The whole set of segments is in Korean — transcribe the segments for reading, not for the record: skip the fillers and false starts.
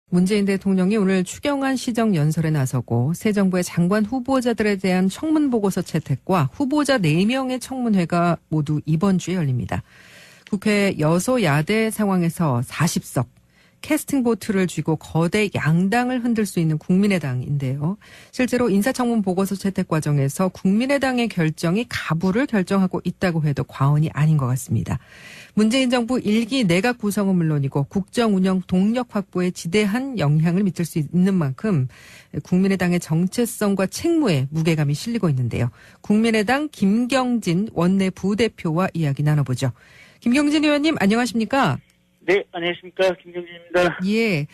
문재인 대통령이 오늘 추경안 시정연설에 나서고 새 정부의 장관 후보자들에 대한 청문보고서 채택과 후보자 4명의 청문회가 모두 이번 주에 열립니다. 국회 여소야대 상황에서 40석, 캐스팅보트를 쥐고 거대 양당을 흔들 수 있는 국민의당인데요. 실제로 인사청문 보고서 채택 과정에서 국민의당의 결정이 가부를 결정하고 있다고 해도 과언이 아닌 것 같습니다. 문재인 정부 1기 내각 구성은 물론이고 국정 운영 동력 확보에 지대한 영향을 미칠 수 있는 만큼 국민의당의 정체성과 책무에 무게감이 실리고 있는데요. 국민의당 김경진 원내 부대표와 이야기 나눠보죠. 김경진 의원님 안녕하십니까? 네, 안녕하십니까. 김경진입니다. 예.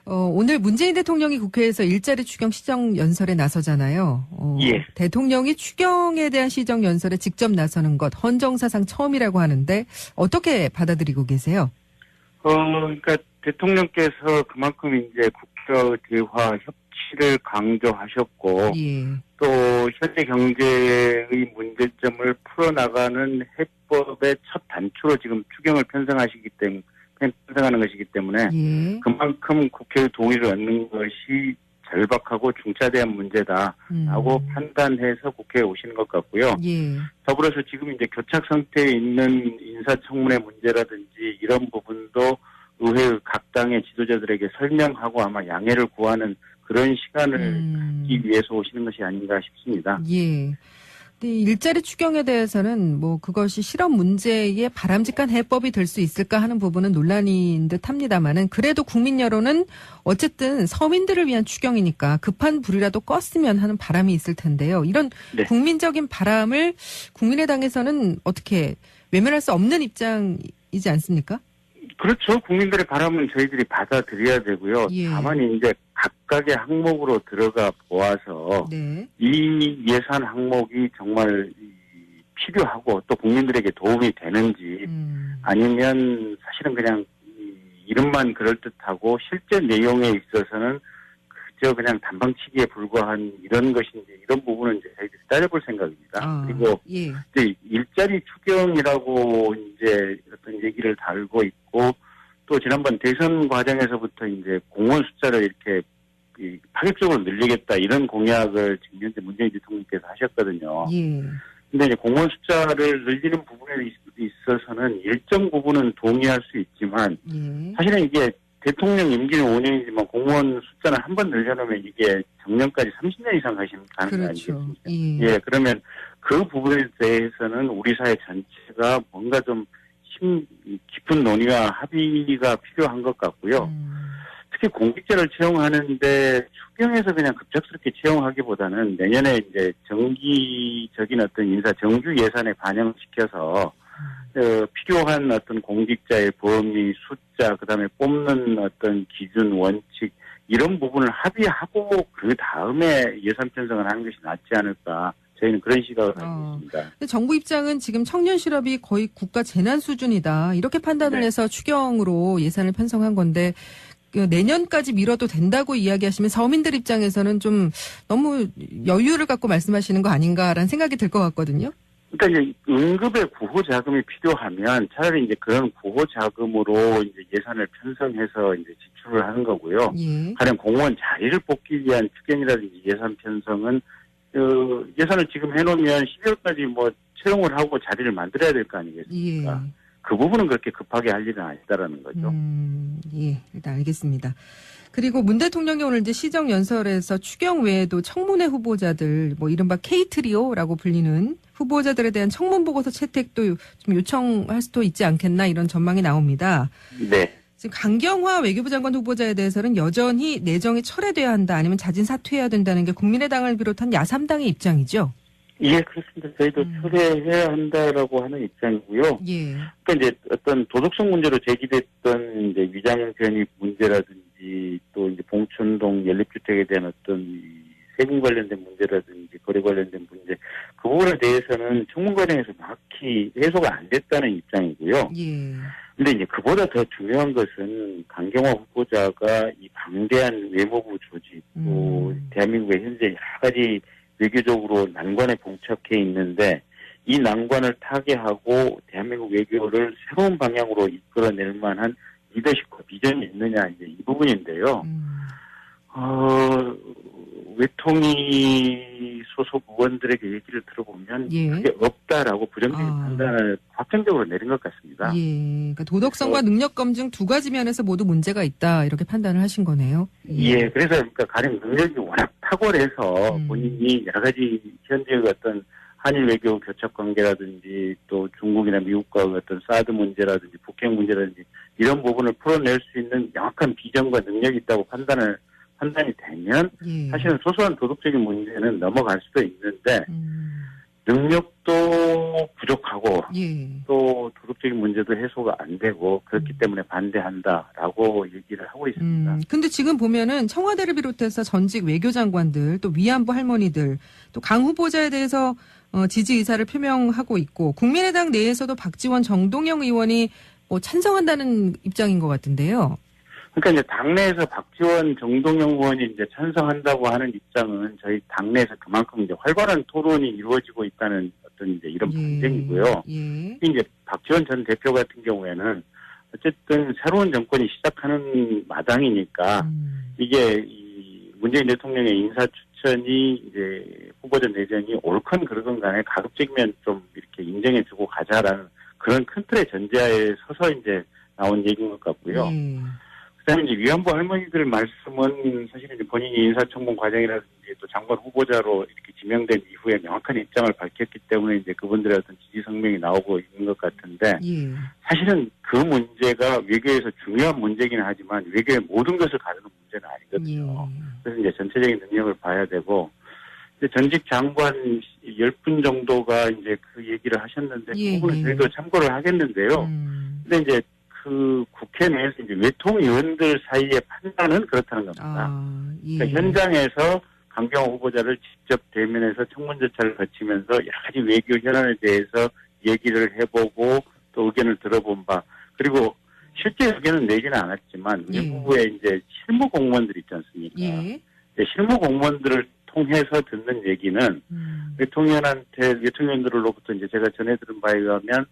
오늘 문재인 대통령이 국회에서 일자리 추경 시정연설에 나서잖아요. 예. 대통령이 추경에 대한 시정연설에 직접 나서는 것 헌정사상 처음이라고 하는데 어떻게 받아들이고 계세요? 그러니까 대통령께서 그만큼 이제 국가 대화 협치를 강조하셨고, 예. 또 현재 경제의 문제점을 풀어나가는 해법의 첫 단추로 지금 추경을 편성하는 것이기 때문에 예. 그만큼 국회의 동의를 얻는 것이 절박하고 중차대한 문제다라고 판단해서 국회에 오시는 것 같고요. 예. 더불어서 지금 이제 교착 상태에 있는 인사청문회 문제라든지 이런 부분도 의회 각 당의 지도자들에게 설명하고 아마 양해를 구하는 그런 시간을 주기 위해서 오시는 것이 아닌가 싶습니다. 예. 일자리 추경에 대해서는 뭐 그것이 실업 문제의 바람직한 해법이 될 수 있을까 하는 부분은 논란인 듯 합니다만은 그래도 국민 여론은 어쨌든 서민들을 위한 추경이니까 급한 불이라도 껐으면 하는 바람이 있을 텐데요. 이런 네. 국민적인 바람을 국민의당에서는 어떻게 외면할 수 없는 입장이지 않습니까? 그렇죠. 국민들의 바람은 저희들이 받아들여야 되고요. 예. 다만 이제 각각의 항목으로 들어가 보아서 네. 이 예산 항목이 정말 필요하고 또 국민들에게 도움이 되는지 아니면 사실은 그냥 이름만 그럴듯하고 실제 내용에 있어서는 그저 그냥 단방치기에 불과한 이런 것인지 이런 부분은 이제 저희들이 따져볼 생각입니다. 그리고 예. 이제 일자리 추경이라고 이제 어떤 얘기를 달고 있고 또 지난번 대선 과정에서부터 이제 공무원 숫자를 이렇게 파격적으로 늘리겠다 이런 공약을 지금 현재 문재인 대통령께서 하셨거든요. 예. 근데 이제 공무원 숫자를 늘리는 부분에 있어서는 일정 부분은 동의할 수 있지만 예. 사실은 이게 대통령 임기는 5년이지만 공무원 숫자는 한 번 늘려놓으면 이게 정년까지 30년 이상 가시는 가능성이 그렇죠. 아니겠습니까? 예, 그러면 그 부분에 대해서는 우리 사회 전체가 뭔가 좀 깊은 논의와 합의가 필요한 것 같고요. 특히 공직자를 채용하는데 추경에서 그냥 급작스럽게 채용하기보다는 내년에 이제 정기적인 어떤 인사 정규 예산에 반영시켜서 필요한 어떤 공직자의 범위, 숫자, 그다음에 뽑는 어떤 기준, 원칙 이런 부분을 합의하고 그 다음에 예산 편성을 하는 것이 낫지 않을까. 저희는 그런 시각을 가지고 있습니다. 정부 입장은 지금 청년 실업이 거의 국가 재난 수준이다. 이렇게 판단을 네. 해서 추경으로 예산을 편성한 건데 내년까지 미뤄도 된다고 이야기하시면 서민들 입장에서는 좀 너무 여유를 갖고 말씀하시는 거 아닌가라는 생각이 들 것 같거든요. 그러니까 이제 응급의 구호 자금이 필요하면 차라리 이제 그런 구호 자금으로 이제 예산을 편성해서 이제 지출을 하는 거고요. 예. 가령 공무원 자리를 뽑기 위한 추경이라든지 예산 편성은 예산을 지금 해놓으면 12월까지 뭐 채용을 하고 자리를 만들어야 될 거 아니겠습니까? 예. 그 부분은 그렇게 급하게 할 일은 아니다라는 거죠. 예, 일단 알겠습니다. 그리고 문 대통령이 오늘 이제 시정연설에서 추경 외에도 청문회 후보자들, 뭐 이른바 K트리오라고 불리는 후보자들에 대한 청문보고서 채택도 좀 요청할 수도 있지 않겠나 이런 전망이 나옵니다. 네. 지금 강경화 외교부 장관 후보자에 대해서는 여전히 내정이 철회돼야 한다 아니면 자진 사퇴해야 된다는 게 국민의당을 비롯한 야3당의 입장이죠. 예, 그렇습니다. 저희도 철회해야 한다라고 하는 입장이고요. 예. 그러니까 이제 어떤 도덕성 문제로 제기됐던 이제 위장 변입 문제라든지 또 이제 봉천동 연립주택에 대한 어떤 세금 관련된 문제라든지 거래 관련된 문제 그 부분에 대해서는 청문 과정에서 정확히 해소가 안 됐다는 입장이고요. 예. 근데 이제 그보다 더 중요한 것은 강경화 후보자가 이 방대한 외무부 조직 또 대한민국의 현재 여러 가지 외교적으로 난관에 봉착해 있는데 이 난관을 타개하고 대한민국 외교를 새로운 방향으로 이끌어낼 만한 리더십과 비전이 있느냐 이제 이 부분인데요. 외통위 소속 의원들에게 얘기를 들어보면 예. 그게 없다라고 부정적인 판단을 확정적으로 내린 것 같습니다. 예. 그러니까 도덕성과 능력 검증 두 가지 면에서 모두 문제가 있다 이렇게 판단을 하신 거네요. 예, 그래서 그러니까 가령 능력이 워낙 탁월해서 본인이 여러 가지 현재의 어떤 한일 외교 교착 관계라든지 또 중국이나 미국과 어떤 사드 문제라든지 북핵 문제라든지 이런 부분을 풀어낼 수 있는 명확한 비전과 능력이 있다고 판단이 되면 예. 사실은 소소한 도덕적인 문제는 넘어갈 수도 있는데 능력도 부족하고 예. 또 도덕적인 문제도 해소가 안 되고 그렇기 때문에 반대한다라고 얘기를 하고 있습니다. 근데 지금 보면은 청와대를 비롯해서 전직 외교장관들 또 위안부 할머니들 또 강 후보자에 대해서 지지 의사를 표명하고 있고 국민의당 내에서도 박지원 정동영 의원이 찬성한다는 입장인 것 같은데요. 그러니까 이제 당내에서 박지원, 정동영 의원이 이제 찬성한다고 하는 입장은 저희 당내에서 그만큼 이제 활발한 토론이 이루어지고 있다는 어떤 이제 이런 반증이고요. 예. 이제 박지원 전 대표 같은 경우에는 어쨌든 새로운 정권이 시작하는 마당이니까 이게 이 문재인 대통령의 인사 추천이 이제 후보자 내정이 옳건 그러건 간에 가급적이면 좀 이렇게 인정해주고 가자라는 그런 큰 틀의 전제하에 서서 이제 나온 얘기인 것 같고요. 예. 그다음에 이제 위안부 할머니들 말씀은 사실은 이제 본인이 인사청문 과정이라든지 또 장관 후보자로 이렇게 지명된 이후에 명확한 입장을 밝혔기 때문에 이제 그분들의 어떤 지지 성명이 나오고 있는 것 같은데 예. 사실은 그 문제가 외교에서 중요한 문제긴 하지만 외교의 모든 것을 가르는 문제는 아니거든요. 예. 그래서 이제 전체적인 능력을 봐야 되고 이제 전직 장관 10분 정도가 이제 그 얘기를 하셨는데 예, 그 부분은 예. 저희도 참고를 하겠는데요. 근데 이제 그 국회 내에서 이제 외통위원들 사이의 판단은 그렇다는 겁니다. 예. 그러니까 현장에서 강경호 후보자를 직접 대면해서 청문 절차를 거치면서 여러 가지 외교 현안에 대해서 얘기를 해보고 또 의견을 들어본 바 그리고 실제 의견은 내지는 않았지만 예. 외무부에 이제 실무 공무원들 있지 않습니까? 예. 실무 공무원들을 통해서 듣는 얘기는 외통위원들로부터 이제 제가 전해 들은 바에 의하면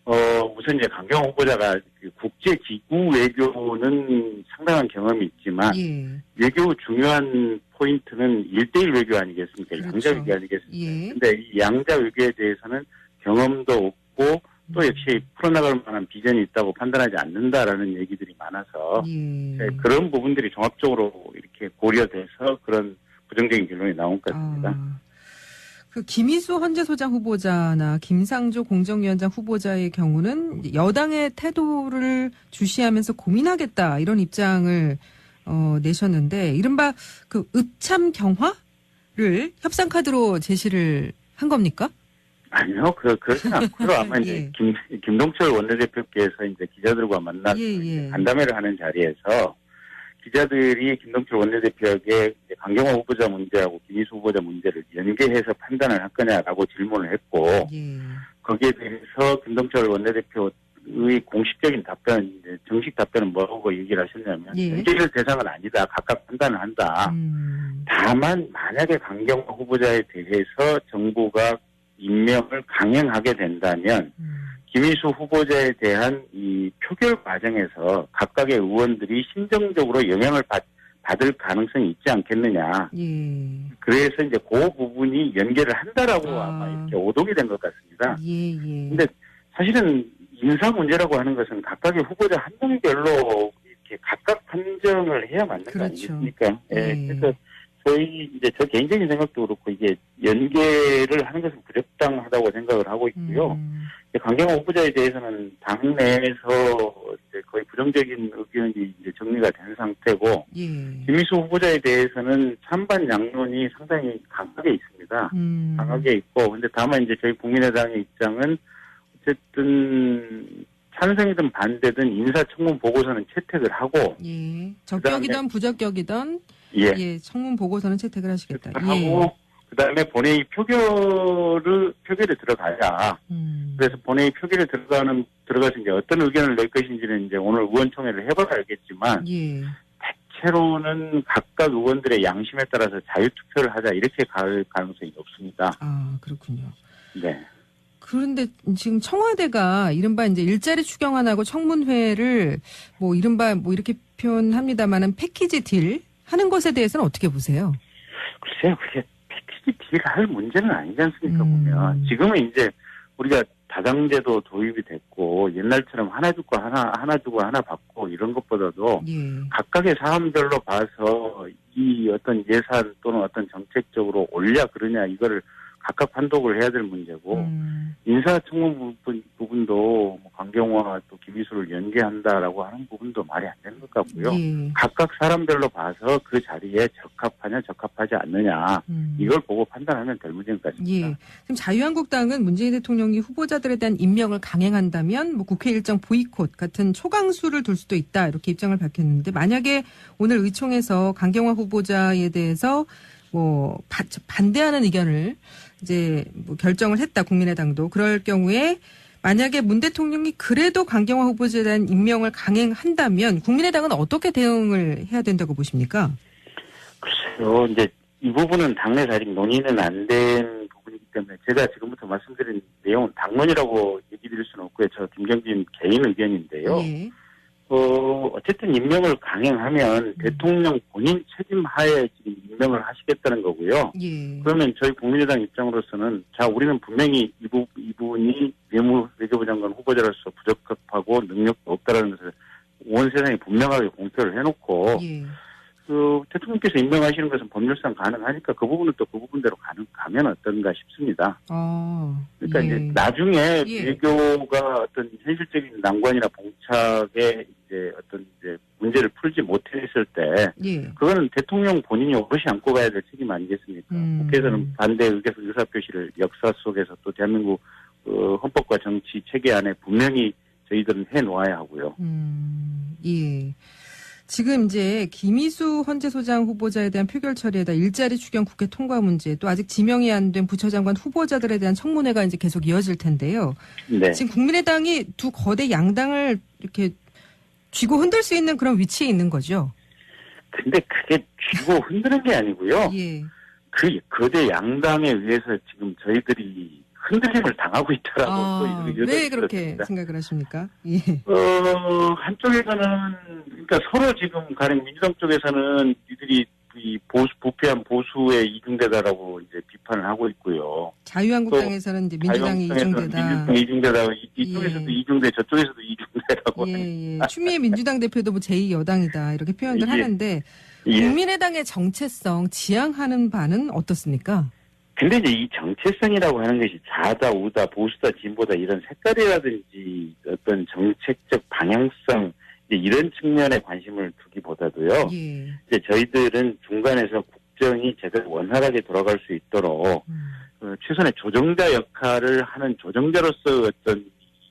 우선 이제 강경호 후보자가 그 국제기구 외교는 상당한 경험이 있지만 예. 외교 중요한 포인트는 1대1 외교 아니겠습니까? 그렇죠. 양자 외교 아니겠습니까? 예. 근데 이 양자 외교에 대해서는 경험도 없고 또 역시 풀어나갈 만한 비전이 있다고 판단하지 않는다라는 얘기들이 많아서 예. 그런 부분들이 종합적으로 이렇게 고려돼서 그런 부정적인 결론이 나온 것 같습니다. 그 김희수 헌재소장 후보자나 김상조 공정위원장 후보자의 경우는 여당의 태도를 주시하면서 고민하겠다 이런 입장을 내셨는데 이른바 그 읍참 경화를 협상 카드로 제시를 한 겁니까? 아니요, 그렇진 않고요. 아마 이제 김동철 원내대표께서 이제 기자들과 만나서 간담회를 하는 자리에서 기자들이 김동철 원내대표에게 강경호 후보자 문제하고 김희수 후보자 문제를 연계해서 판단을 할 거냐라고 질문을 했고 거기에 대해서 김동철 원내대표의 공식적인 답변, 이제 정식 답변은 뭐라고 얘기를 하셨냐면 연계될 대상은 아니다. 각각 판단을 한다. 다만 만약에 강경호 후보자에 대해서 정부가 임명을 강행하게 된다면 김희수 후보자에 대한 이 표결 과정에서 각각의 의원들이 심정적으로 영향을 받을 가능성이 있지 않겠느냐. 그래서 이제 그 부분이 연계를 한다라고 아마 이렇게 오독이 된 것 같습니다. 근데 사실은 인사 문제라고 하는 것은 각각의 후보자 한 명별로 이렇게 각각 판정을 해야 맞는 거 아니겠습니까? 그래서 저 개인적인 생각도 그렇고 이게 연계를 하는 것은 부적당하다고 생각을 하고 있고요. 강경호 후보자에 대해서는 당내에서 이제 거의 부정적인 의견이 이제 정리가 된 상태고, 김희수 후보자에 대해서는 찬반 양론이 상당히 강하게 있습니다. 강하게 있고, 근데 다만 이제 저희 국민의당의 입장은 어쨌든 찬성이든 반대든 인사청문 보고서는 채택을 하고, 적격이든 부적격이든 청문 보고서는 채택을 하시겠다. 하고 그다음에 본회의 표결에 들어가자. 그래서 본회의 표결에 들어가서 이제 어떤 의견을 낼 것인지는 이제 오늘 의원총회를 해봐야 알겠지만 대체로는 각각 의원들의 양심에 따라서 자유투표를 하자 이렇게 갈 가능성이 높습니다. 그렇군요. 네. 그런데 지금 청와대가 이른바 이제 일자리 추경안하고 청문회를 뭐 이른바 뭐 이렇게 표현합니다만은 패키지 딜 하는 것에 대해서는 어떻게 보세요? 글쎄요, 그게 패키지 딜 할 문제는 아니지 않습니까, 보면. 지금은 이제 우리가 다당제도 도입이 됐고, 옛날처럼 하나 주고 하나 주고 하나 받고 이런 것보다도 예. 각각의 사안별로 봐서 이 어떤 예산 또는 어떤 정책적으로 옳냐 그러냐 이거를 각각 판독을 해야 될 문제고, 인사청문 부분도 뭐 강경화 또 김희수를 연계한다라고 하는 부분도 말이 안 되는 것 같고요. 예. 각각 사람별로 봐서 그 자리에 적합하냐 적합하지 않느냐 이걸 보고 판단하면 될 문제인 것 같습니다. 예. 지금 자유한국당은 문재인 대통령이 후보자들에 대한 임명을 강행한다면 뭐 국회 일정 보이콧 같은 초강수를 둘 수도 있다 이렇게 입장을 밝혔는데, 만약에 오늘 의총에서 강경화 후보자에 대해서 뭐 반대하는 의견을 이제 뭐 결정을 했다, 국민의당도. 그럴 경우에 만약에 문 대통령이 그래도 강경화 후보자에 대한 임명을 강행한다면 국민의당은 어떻게 대응을 해야 된다고 보십니까? 글쎄요, 이제 이 부분은 당내에서 아직 논의는 안 된 부분이기 때문에 제가 지금부터 말씀드린 내용은 당론이라고 얘기 드릴 수는 없고요. 저 김경진 개인 의견인데요. 예. 어쨌든 임명을 강행하면 대통령 본인 책임 하에 지금 임명을 하시겠다는 거고요. 예. 그러면 저희 국민의당 입장으로서는 자, 우리는 분명히 이분이 외교부 장관 후보자로서 부적합하고 능력도 없다라는 것을 온 세상에 분명하게 공표를 해놓고 예. 그 대통령께서 임명하시는 것은 법률상 가능하니까 그 부분은 또 그 부분대로 가면 어떤가 싶습니다. 그러니까 예. 이제 나중에 예. 외교가 어떤 현실적인 난관이나 봉착에 이제 어떤 이제 문제를 풀지 못했을 때 예. 그거는 대통령 본인이 오롯이 안고 가야 될 책임 아니겠습니까? 국회에서는 반대 의사 표시를 역사 속에서 또 대한민국 헌법과 정치 체계 안에 분명히 저희들은 해놓아야 하고요. 예. 지금 이제 김희수 헌재소장 후보자에 대한 표결 처리에다 일자리 추경 국회 통과 문제, 또 아직 지명이 안 된 부처장관 후보자들에 대한 청문회가 이제 계속 이어질 텐데요. 네. 지금 국민의당이 두 거대 양당을 이렇게 쥐고 흔들 수 있는 그런 위치에 있는 거죠. 근데 그게 쥐고 흔드는 게 아니고요. 예. 그 거대 양당에 의해서 지금 저희들이 흔들림을 당하고 있다라고 또 왜 그렇게 생각을 하십니까? 예. 한쪽에서는 그러니까 서로 지금 가령 민주당 쪽에서는 이들이 이 부패한 보수에 이중대다라고 이제 비판을 하고 있고요. 자유한국당에서는 이제 민주당이 이중대다. 이중대다. 이쪽에서도 예. 이중대, 저쪽에서도 이중대라고. 예. 추미애 민주당 대표도 뭐 제2여당이다 이렇게 표현들 예. 하는데 국민의당의 정체성 지향하는 바는 어떻습니까? 근데 이제 이 정체성이라고 하는 것이 좌다, 우다, 보수다, 진보다 이런 색깔이라든지 어떤 정책적 방향성 이제 이런 측면에 관심을 두기보다도요. 예. 이제 저희들은 중간에서 국정이 제대로 원활하게 돌아갈 수 있도록 최선의 조정자 역할을 하는 조정자로서 어떤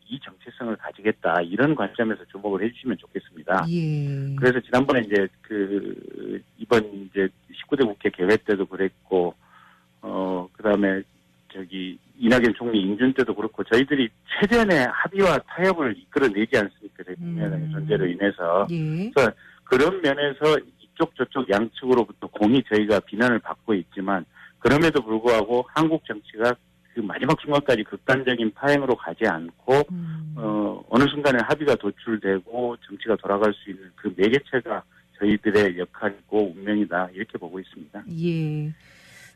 이 정체성을 가지겠다 이런 관점에서 주목을 해주시면 좋겠습니다. 예. 그래서 지난번에 이제 이번 이제 19대 국회 개회 때도 그랬고. 그다음에 이낙연 총리 인준 때도 그렇고 저희들이 최대한의 합의와 타협을 이끌어내지 않습니까? 저희 국민의당의 존재로 인해서. 예. 그래서 그런 면에서 이쪽 저쪽 양측으로부터 공히 저희가 비난을 받고 있지만 그럼에도 불구하고 한국 정치가 그 마지막 순간까지 극단적인 파행으로 가지 않고 어느 순간에 합의가 도출되고 정치가 돌아갈 수 있는 그 매개체가 저희들의 역할이고 운명이다 이렇게 보고 있습니다. 예.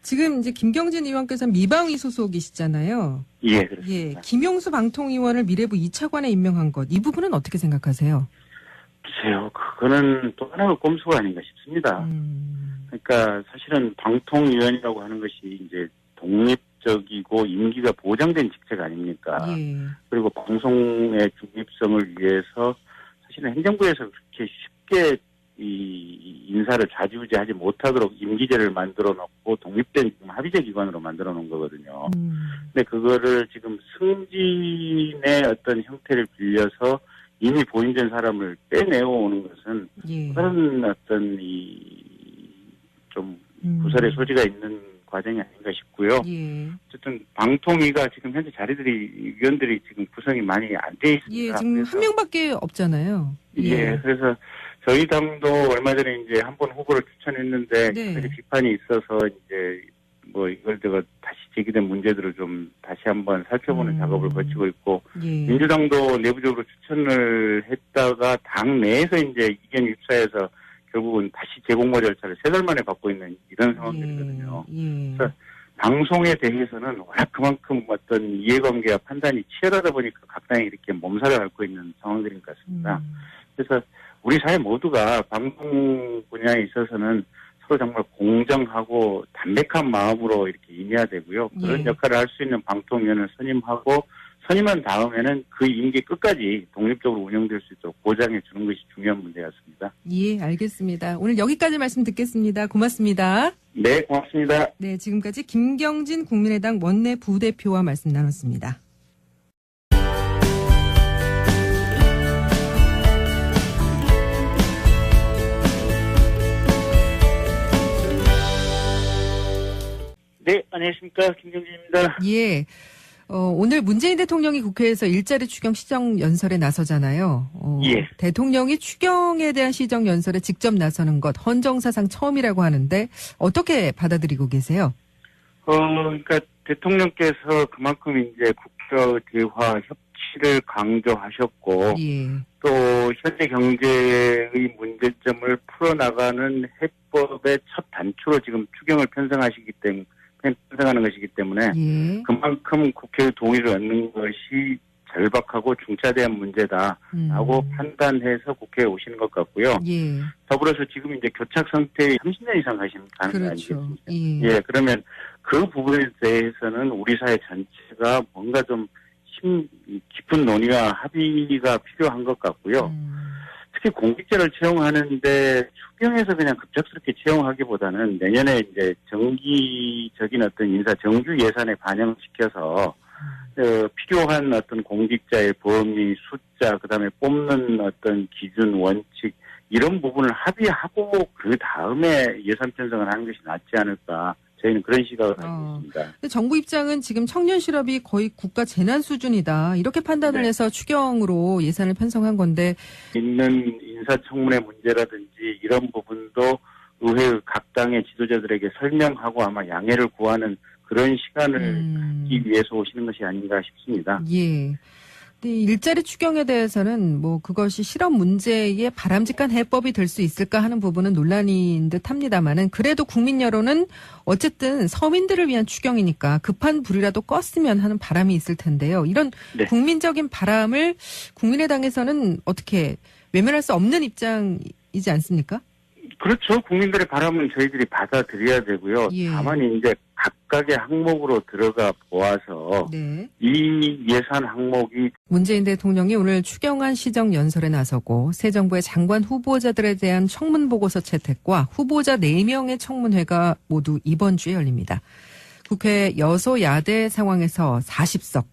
지금 이제 김경진 의원께서는 미방위 소속이시잖아요. 예, 그렇습니다. 예. 김용수 방통위원을 미래부 2차관에 임명한 것, 이 부분은 어떻게 생각하세요? 글쎄요, 그거는 또 하나의 꼼수가 아닌가 싶습니다. 그러니까 사실은 방통위원이라고 하는 것이 이제 독립적이고 임기가 보장된 직책 아닙니까? 예. 그리고 방송의 중립성을 위해서 사실은 행정부에서 그렇게 쉽게 이 인사를 좌지우지하지 못하도록 임기제를 만들어 놓고 독립된 합의제 기관으로 만들어 놓은 거거든요. 근데 그거를 지금 승진의 어떤 형태를 빌려서 이미 보임된 사람을 빼내어 오는 것은 예. 다른 어떤 좀 부설의 소지가 있는 과정이 아닌가 싶고요. 예. 어쨌든 방통위가 지금 현재 의원들이 지금 구성이 많이 안 돼 있습니다. 예, 지금 한 명밖에 없잖아요. 예, 그래서 저희 당도 얼마 전에 이제 한 번 후보를 추천했는데 네. 비판이 있어서 이제 뭐 이걸 제가 다시 제기된 문제들을 좀 다시 한번 살펴보는 작업을 거치고 있고, 예. 민주당도 내부적으로 추천을 했다가 당 내에서 이제 이견 입사해서 결국은 다시 재공모 절차를 3달 만에 받고 있는 이런 상황들이거든요. 예. 그래서 방송에 대해서는 워낙 그만큼 어떤 이해관계와 판단이 치열하다 보니까 각 당이 이렇게 몸살을 앓고 있는 상황들인 것 같습니다. 그래서 우리 사회 모두가 방송 분야에 있어서는 서로 정말 공정하고 담백한 마음으로 이렇게 임해야 되고요. 그런 예. 역할을 할 수 있는 방통위원을 선임하고 선임한 다음에는 그 임기 끝까지 독립적으로 운영될 수 있도록 보장해 주는 것이 중요한 문제였습니다. 예, 알겠습니다. 오늘 여기까지 말씀 듣겠습니다. 고맙습니다. 네, 고맙습니다. 네, 지금까지 김경진 국민의당 원내 부대표와 말씀 나눴습니다. 네, 안녕하십니까. 김경진입니다. 예. 오늘 문재인 대통령이 국회에서 일자리 추경 시정 연설에 나서잖아요. 예. 대통령이 추경에 대한 시정 연설에 직접 나서는 것 헌정사상 처음이라고 하는데 어떻게 받아들이고 계세요? 그러니까 대통령께서 그만큼 이제 국회와의 대화 협치를 강조하셨고, 예. 또 현재 경제의 문제점을 풀어나가는 해법의 첫 단추로 지금 추경을 편성하는 것이기 때문에 예. 그만큼 국회의 동의를 얻는 것이 절박하고 중차대한 문제다라고 판단해서 국회에 오시는 것 같고요. 예. 더불어서 지금 이제 교착 상태에 30년 이상 가는 거 그렇죠. 아니겠습니까? 예. 예, 그러면 그 부분에 대해서는 우리 사회 전체가 뭔가 좀 깊은 논의와 합의가 필요한 것 같고요. 특히 공직자를 채용하는데 추경에서 그냥 급작스럽게 채용하기보다는 내년에 이제 정기적인 어떤 인사 정규 예산에 반영시켜서 필요한 어떤 공직자의 범위, 숫자, 그다음에 뽑는 어떤 기준, 원칙 이런 부분을 합의하고 그 다음에 예산 편성을 하는 것이 낫지 않을까. 저희는 그런 시각을 가지고 있습니다. 근데 정부 입장은 지금 청년 실업이 거의 국가 재난 수준이다. 이렇게 판단을 네. 해서 추경으로 예산을 편성한 건데 있는 인사청문회 문제라든지 이런 부분도 의회 각 당의 지도자들에게 설명하고 아마 양해를 구하는 그런 시간을 갖기 위해서 오시는 것이 아닌가 싶습니다. 예. 근데 일자리 추경에 대해서는 뭐 그것이 실업 문제의 바람직한 해법이 될 수 있을까 하는 부분은 논란인 듯 합니다만은 그래도 국민 여론은 어쨌든 서민들을 위한 추경이니까 급한 불이라도 껐으면 하는 바람이 있을 텐데요. 이런 네. 국민적인 바람을 국민의당에서는 어떻게 외면할 수 없는 입장이지 않습니까? 그렇죠. 국민들의 바람은 저희들이 받아들여야 되고요. 예. 다만 이제 각각의 항목으로 들어가 보아서 네. 이 예산 항목이 문재인 대통령이 오늘 추경안 시정 연설에 나서고 새 정부의 장관 후보자들에 대한 청문 보고서 채택과 후보자 4명의 청문회가 모두 이번 주에 열립니다. 국회 여소야대 상황에서 40석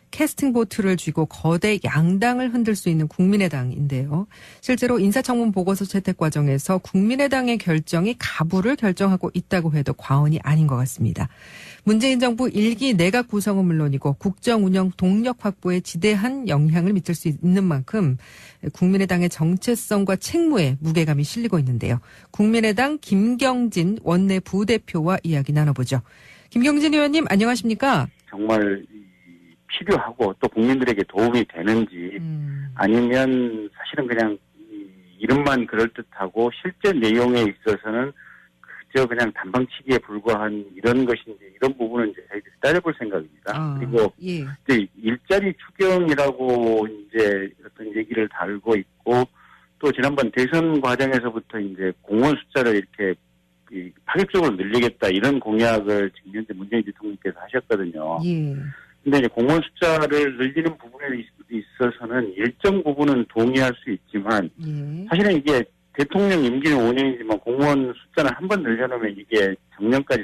캐스팅 보트를 쥐고 거대 양당을 흔들 수 있는 국민의당인데요. 실제로 인사청문 보고서 채택 과정에서 국민의당의 결정이 가부를 결정하고 있다고 해도 과언이 아닌 것 같습니다. 문재인 정부 1기 내각 구성은 물론이고 국정 운영 동력 확보에 지대한 영향을 미칠 수 있는 만큼 국민의당의 정체성과 책무에 무게감이 실리고 있는데요. 국민의당 김경진 원내 부대표와 이야기 나눠보죠. 김경진 의원님 안녕하십니까? 정말 필요하고 또 국민들에게 도움이 되는지 아니면 사실은 그냥 이름만 그럴듯하고 실제 내용에 있어서는 그저 그냥 단방치기에 불과한 이런 것인지 이런 부분은 이제 저희들이 따져볼 생각입니다. 그리고 예. 이제 일자리 추경이라고 이제 어떤 얘기를 다루고 있고 또 지난번 대선 과정에서부터 이제 공무원 숫자를 이렇게 파격적으로 늘리겠다 이런 공약을 지금 현재 문재인 대통령께서 하셨거든요. 예. 근데 이제 공무원 숫자를 늘리는 부분에 있어서는 일정 부분은 동의할 수 있지만 예. 사실은 이게 대통령 임기는 5년이지만 공무원 숫자는 한 번 늘려놓으면 이게 정년까지